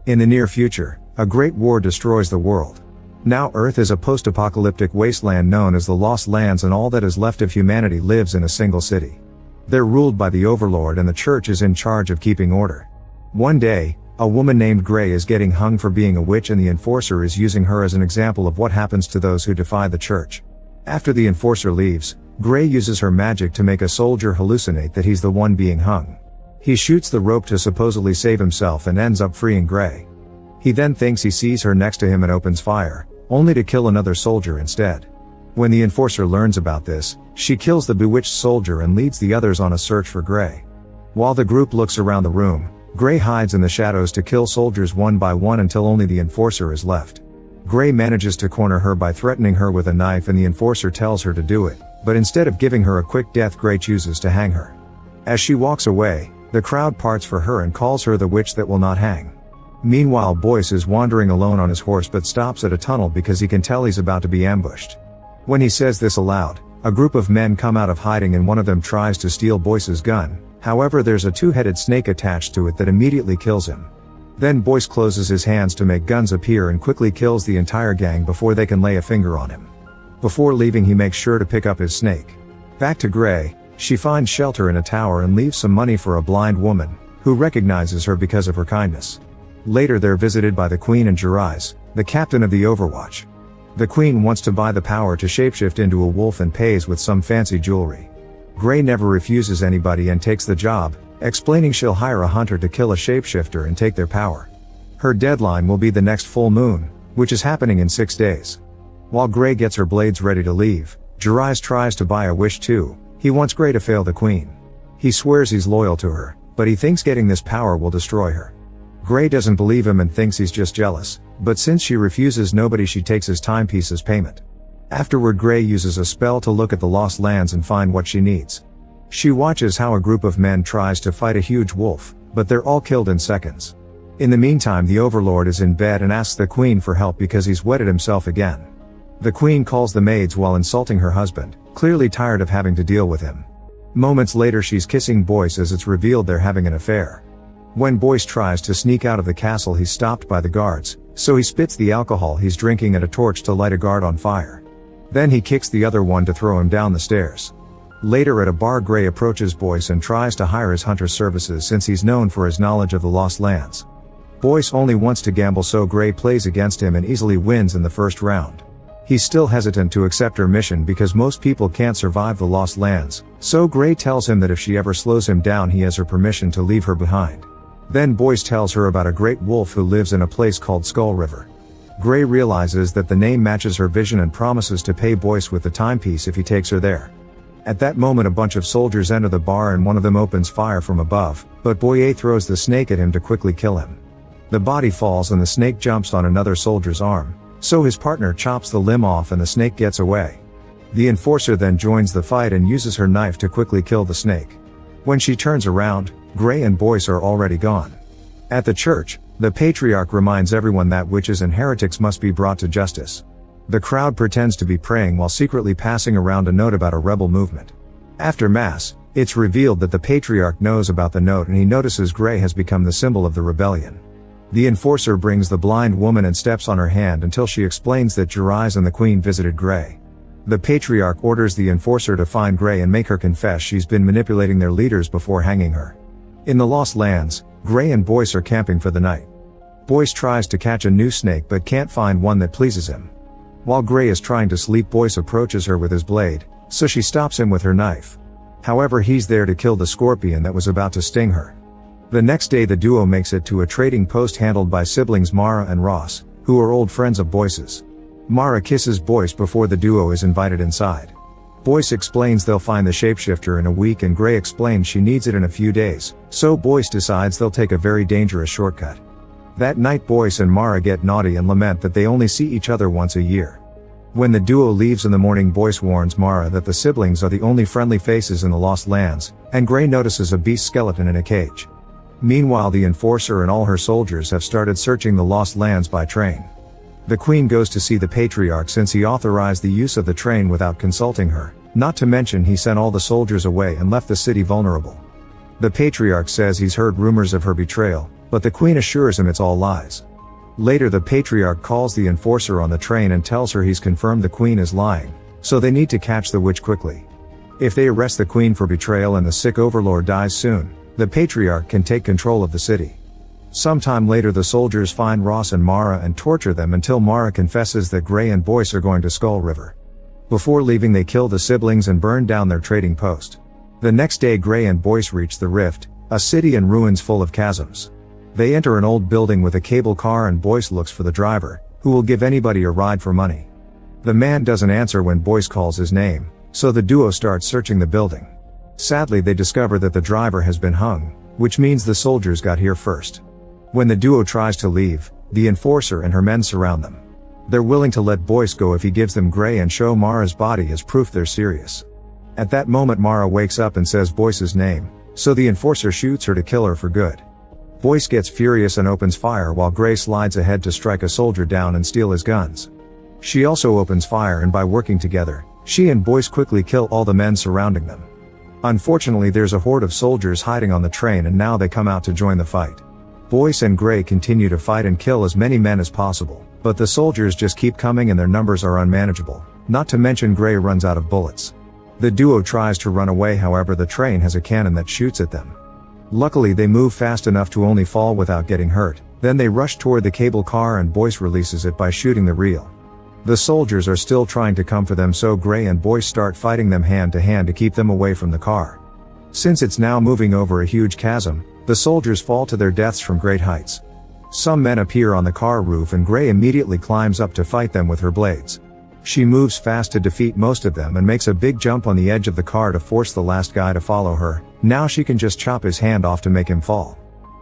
In the near future, a great war destroys the world. Now Earth is a post-apocalyptic wasteland known as the Lost Lands, and all that is left of humanity lives in a single city. They're ruled by the Overlord, and the church is in charge of keeping order. One day, a woman named Grey is getting hung for being a witch, and the enforcer is using her as an example of what happens to those who defy the church. After the enforcer leaves, Grey uses her magic to make a soldier hallucinate that he's the one being hung. He shoots the rope to supposedly save himself and ends up freeing Grey. He then thinks he sees her next to him and opens fire, only to kill another soldier instead. When the enforcer learns about this, she kills the bewitched soldier and leads the others on a search for Grey. While the group looks around the room, Grey hides in the shadows to kill soldiers one by one until only the enforcer is left. Grey manages to corner her by threatening her with a knife, and the enforcer tells her to do it, but instead of giving her a quick death, Grey chooses to hang her. As she walks away, the crowd parts for her and calls her the witch that will not hang. Meanwhile, Boyce is wandering alone on his horse but stops at a tunnel because he can tell he's about to be ambushed. When he says this aloud, a group of men come out of hiding and one of them tries to steal Boyce's gun. However, there's a two-headed snake attached to it that immediately kills him. Then Boyce closes his hands to make guns appear and quickly kills the entire gang before they can lay a finger on him. Before leaving, he makes sure to pick up his snake. Back to Grey, she finds shelter in a tower and leaves some money for a blind woman, who recognizes her because of her kindness. Later they're visited by the Queen and Jirais, the captain of the Overwatch. The Queen wants to buy the power to shapeshift into a wolf and pays with some fancy jewelry. Grey never refuses anybody and takes the job, explaining she'll hire a hunter to kill a shapeshifter and take their power. Her deadline will be the next full moon, which is happening in 6 days. While Grey gets her blades ready to leave, Jirais tries to buy a wish too. He wants Grey to fail the Queen. He swears he's loyal to her, but he thinks getting this power will destroy her. Grey doesn't believe him and thinks he's just jealous, but since she refuses nobody, she takes his timepiece as payment. Afterward, Grey uses a spell to look at the Lost Lands and find what she needs. She watches how a group of men tries to fight a huge wolf, but they're all killed in seconds. In the meantime, the Overlord is in bed and asks the Queen for help because he's wetted himself again. The Queen calls the maids while insulting her husband, clearly tired of having to deal with him. Moments later, she's kissing Boyce as it's revealed they're having an affair. When Boyce tries to sneak out of the castle, he's stopped by the guards, so he spits the alcohol he's drinking at a torch to light a guard on fire. Then he kicks the other one to throw him down the stairs. Later at a bar, Grey approaches Boyce and tries to hire his hunter services since he's known for his knowledge of the Lost Lands. Boyce only wants to gamble, so Grey plays against him and easily wins in the first round. He's still hesitant to accept her mission because most people can't survive the Lost Lands, so Grey tells him that if she ever slows him down, he has her permission to leave her behind. Then Boyce tells her about a great wolf who lives in a place called Skull River. Grey realizes that the name matches her vision and promises to pay Boyce with the timepiece if he takes her there. At that moment, a bunch of soldiers enter the bar and one of them opens fire from above, but Boyce throws the snake at him to quickly kill him. The body falls and the snake jumps on another soldier's arm, so his partner chops the limb off and the snake gets away. The enforcer then joins the fight and uses her knife to quickly kill the snake. When she turns around, Grey and Boyce are already gone. At the church, the patriarch reminds everyone that witches and heretics must be brought to justice. The crowd pretends to be praying while secretly passing around a note about a rebel movement. After Mass, it's revealed that the patriarch knows about the note and he notices Grey has become the symbol of the rebellion. The enforcer brings the blind woman and steps on her hand until she explains that Jirais and the Queen visited Grey. The patriarch orders the enforcer to find Grey and make her confess she's been manipulating their leaders before hanging her. In the Lost Lands, Grey and Boyce are camping for the night. Boyce tries to catch a new snake but can't find one that pleases him. While Grey is trying to sleep, Boyce approaches her with his blade, so she stops him with her knife. However, he's there to kill the scorpion that was about to sting her. The next day, the duo makes it to a trading post handled by siblings Mara and Ross, who are old friends of Boyce's. Mara kisses Boyce before the duo is invited inside. Boyce explains they'll find the shapeshifter in a week and Grey explains she needs it in a few days, so Boyce decides they'll take a very dangerous shortcut. That night, Boyce and Mara get naughty and lament that they only see each other once a year. When the duo leaves in the morning, Boyce warns Mara that the siblings are the only friendly faces in the Lost Lands, and Grey notices a beast skeleton in a cage. Meanwhile, the enforcer and all her soldiers have started searching the Lost Lands by train. The Queen goes to see the patriarch since he authorized the use of the train without consulting her, not to mention he sent all the soldiers away and left the city vulnerable. The patriarch says he's heard rumors of her betrayal, but the queen assures him it's all lies. Later the patriarch calls the enforcer on the train and tells her he's confirmed the queen is lying, so they need to catch the witch quickly. If they arrest the queen for betrayal and the sick overlord dies soon, the patriarch can take control of the city. Sometime later the soldiers find Ross and Mara and torture them until Mara confesses that Gray and Boyce are going to Skull River. Before leaving they kill the siblings and burn down their trading post. The next day Gray and Boyce reach the Rift, a city in ruins full of chasms. They enter an old building with a cable car and Boyce looks for the driver, who will give anybody a ride for money. The man doesn't answer when Boyce calls his name, so the duo starts searching the building. Sadly they discover that the driver has been hung, which means the soldiers got here first. When the duo tries to leave, the enforcer and her men surround them. They're willing to let Boyce go if he gives them Gray and show Mara's body as proof they're serious. At that moment Mara wakes up and says Boyce's name, so the enforcer shoots her to kill her for good. Boyce gets furious and opens fire while Gray slides ahead to strike a soldier down and steal his guns. She also opens fire and by working together, she and Boyce quickly kill all the men surrounding them. Unfortunately there's a horde of soldiers hiding on the train and now they come out to join the fight. Boyce and Gray continue to fight and kill as many men as possible, but the soldiers just keep coming and their numbers are unmanageable, not to mention Gray runs out of bullets. The duo tries to run away, however the train has a cannon that shoots at them. Luckily they move fast enough to only fall without getting hurt, then they rush toward the cable car and Boyce releases it by shooting the reel. The soldiers are still trying to come for them, so Gray and Boyce start fighting them hand to hand to keep them away from the car. Since it's now moving over a huge chasm, the soldiers fall to their deaths from great heights. Some men appear on the car roof and Gray immediately climbs up to fight them with her blades. She moves fast to defeat most of them and makes a big jump on the edge of the car to force the last guy to follow her. Now she can just chop his hand off to make him fall.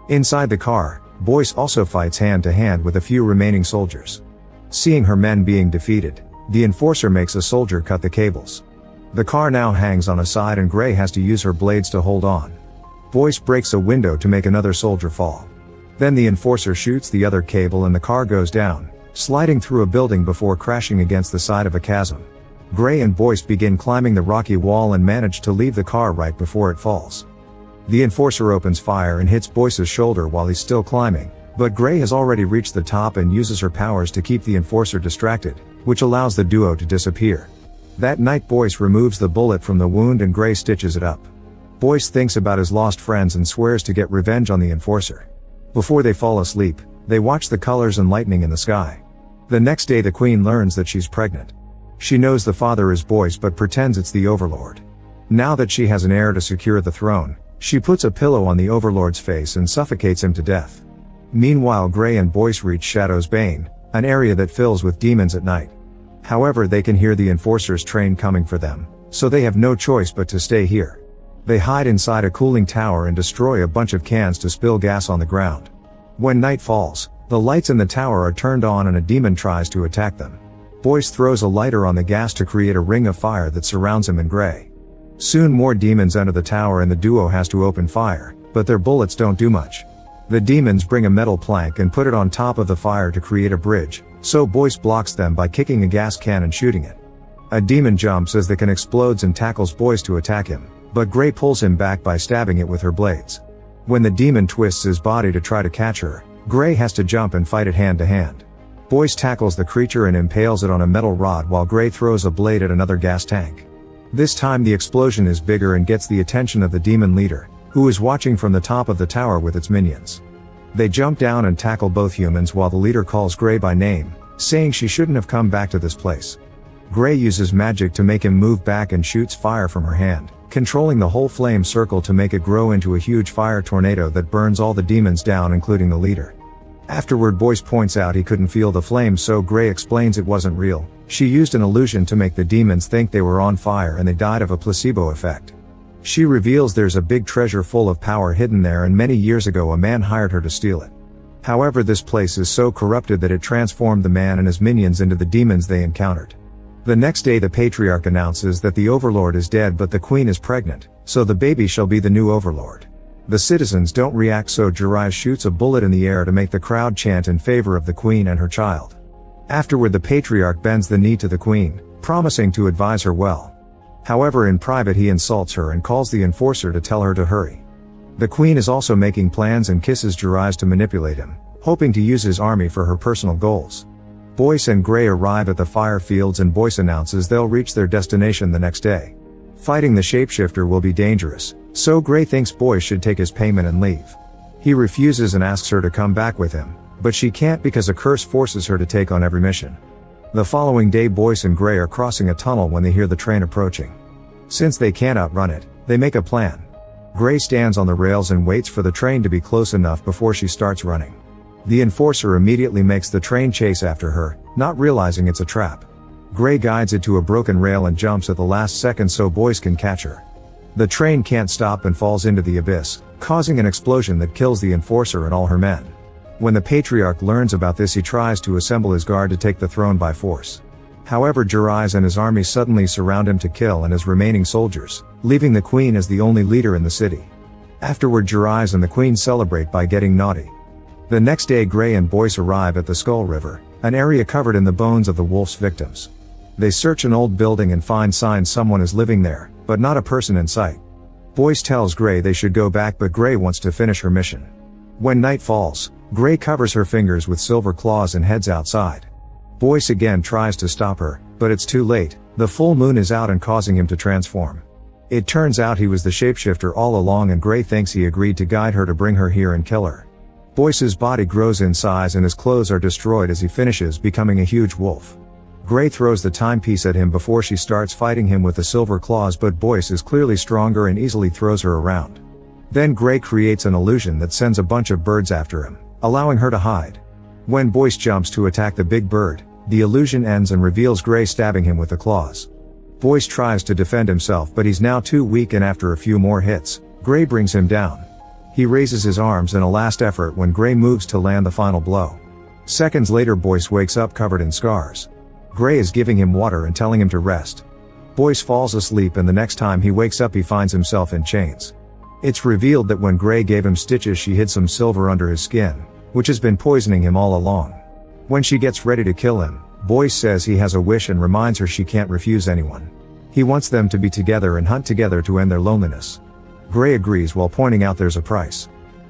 Inside the car, Boyce also fights hand to hand with a few remaining soldiers. Seeing her men being defeated, the enforcer makes a soldier cut the cables. The car now hangs on a side and Gray has to use her blades to hold on. Boyce breaks a window to make another soldier fall. Then the enforcer shoots the other cable and the car goes down, sliding through a building before crashing against the side of a chasm. Gray and Boyce begin climbing the rocky wall and manage to leave the car right before it falls. The enforcer opens fire and hits Boyce's shoulder while he's still climbing, but Gray has already reached the top and uses her powers to keep the enforcer distracted, which allows the duo to disappear. That night Boyce removes the bullet from the wound and Gray stitches it up. Boyce thinks about his lost friends and swears to get revenge on the enforcer. Before they fall asleep, they watch the colors and lightning in the sky. The next day the queen learns that she's pregnant. She knows the father is Boyce but pretends it's the overlord. Now that she has an heir to secure the throne, she puts a pillow on the overlord's face and suffocates him to death. Meanwhile Gray and Boyce reach Shadow's Bane, an area that fills with demons at night. However they can hear the enforcer's train coming for them, so they have no choice but to stay here. They hide inside a cooling tower and destroy a bunch of cans to spill gas on the ground. When night falls, the lights in the tower are turned on and a demon tries to attack them. Boyce throws a lighter on the gas to create a ring of fire that surrounds him and Gray. Soon more demons enter the tower and the duo has to open fire, but their bullets don't do much. The demons bring a metal plank and put it on top of the fire to create a bridge, so Boyce blocks them by kicking a gas can and shooting it. A demon jumps as the can explodes and tackles Boyce to attack him, but Gray pulls him back by stabbing it with her blades. When the demon twists his body to try to catch her, Gray has to jump and fight it hand to hand. Boyce tackles the creature and impales it on a metal rod while Gray throws a blade at another gas tank. This time the explosion is bigger and gets the attention of the demon leader, who is watching from the top of the tower with its minions. They jump down and tackle both humans while the leader calls Gray by name, saying she shouldn't have come back to this place. Gray uses magic to make him move back and shoots fire from her hand, controlling the whole flame circle to make it grow into a huge fire tornado that burns all the demons down including the leader. Afterward Boyce points out he couldn't feel the flames, so Gray explains it wasn't real. She used an illusion to make the demons think they were on fire and they died of a placebo effect. She reveals there's a big treasure full of power hidden there and many years ago a man hired her to steal it. However, this place is so corrupted that it transformed the man and his minions into the demons they encountered. The next day the patriarch announces that the overlord is dead but the queen is pregnant, so the baby shall be the new overlord. The citizens don't react, so Jirai shoots a bullet in the air to make the crowd chant in favor of the queen and her child. Afterward the patriarch bends the knee to the queen, promising to advise her well. However, in private he insults her and calls the enforcer to tell her to hurry. The Queen is also making plans and kisses Jirais to manipulate him, hoping to use his army for her personal goals. Boyce and Gray arrive at the fire fields and Boyce announces they'll reach their destination the next day. Fighting the shapeshifter will be dangerous, so Gray thinks Boyce should take his payment and leave. He refuses and asks her to come back with him, but she can't because a curse forces her to take on every mission. The following day Boyce and Gray are crossing a tunnel when they hear the train approaching. Since they can't outrun it, they make a plan. Gray stands on the rails and waits for the train to be close enough before she starts running. The enforcer immediately makes the train chase after her, not realizing it's a trap. Gray guides it to a broken rail and jumps at the last second so Boyce can catch her. The train can't stop and falls into the abyss, causing an explosion that kills the enforcer and all her men. When the Patriarch learns about this, he tries to assemble his guard to take the throne by force. However, Jirais and his army suddenly surround him to kill and his remaining soldiers, leaving the Queen as the only leader in the city. Afterward, Jirais and the Queen celebrate by getting naughty. The next day Gray and Boyce arrive at the Skull River, an area covered in the bones of the wolf's victims. They search an old building and find signs someone is living there, but not a person in sight. Boyce tells Gray they should go back, but Gray wants to finish her mission. When night falls, Gray covers her fingers with silver claws and heads outside. Boyce again tries to stop her, but it's too late. The full moon is out and causing him to transform. It turns out he was the shapeshifter all along and Gray thinks he agreed to guide her to bring her here and kill her. Boyce's body grows in size and his clothes are destroyed as he finishes, becoming a huge wolf. Gray throws the timepiece at him before she starts fighting him with the silver claws, but Boyce is clearly stronger and easily throws her around. Then Gray creates an illusion that sends a bunch of birds after him, allowing her to hide. When Boyce jumps to attack the big bird, the illusion ends and reveals Gray stabbing him with the claws. Boyce tries to defend himself, but he's now too weak and after a few more hits, Gray brings him down. He raises his arms in a last effort when Gray moves to land the final blow. Seconds later Boyce wakes up covered in scars. Gray is giving him water and telling him to rest. Boyce falls asleep and the next time he wakes up he finds himself in chains. It's revealed that when Gray gave him stitches she hid some silver under his skin, which has been poisoning him all along. When she gets ready to kill him, Boyce says he has a wish and reminds her she can't refuse anyone. He wants them to be together and hunt together to end their loneliness. Gray agrees while pointing out there's a price.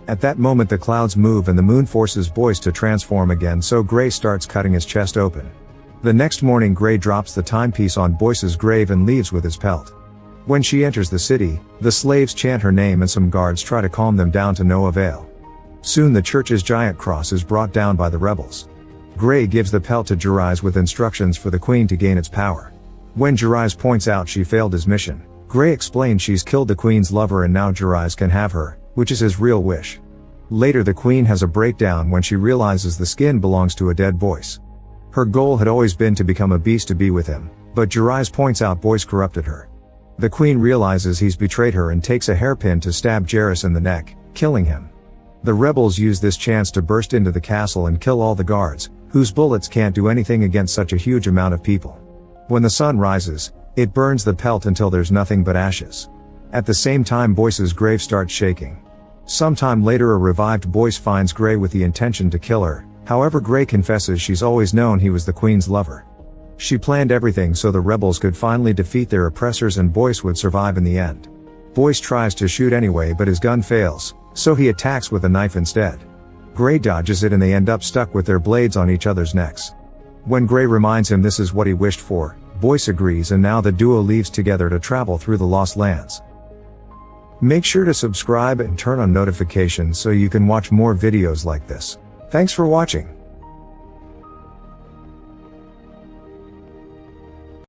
At that moment the clouds move and the moon forces Boyce to transform again, so Gray starts cutting his chest open. The next morning Gray drops the timepiece on Boyce's grave and leaves with his pelt. When she enters the city, the slaves chant her name and some guards try to calm them down to no avail. Soon the church's giant cross is brought down by the rebels. Gray gives the pelt to Jirais with instructions for the Queen to gain its power. When Jirais points out she failed his mission, Gray explains she's killed the Queen's lover and now Jirais can have her, which is his real wish. Later the Queen has a breakdown when she realizes the skin belongs to a dead Boyce. Her goal had always been to become a beast to be with him, but Jirais points out Boyce corrupted her. The Queen realizes he's betrayed her and takes a hairpin to stab Jirais in the neck, killing him. The rebels use this chance to burst into the castle and kill all the guards, whose bullets can't do anything against such a huge amount of people. When the sun rises, it burns the pelt until there's nothing but ashes. At the same time Boyce's grave starts shaking. Sometime later a revived Boyce finds Gray with the intention to kill her. However, Gray confesses she's always known he was the Queen's lover. She planned everything so the rebels could finally defeat their oppressors and Boyce would survive in the end. Boyce tries to shoot anyway but his gun fails, so he attacks with a knife instead. Gray dodges it and they end up stuck with their blades on each other's necks. When Gray reminds him this is what he wished for, Boyce agrees and now the duo leaves together to travel through the Lost Lands. Make sure to subscribe and turn on notifications so you can watch more videos like this. Thanks for watching.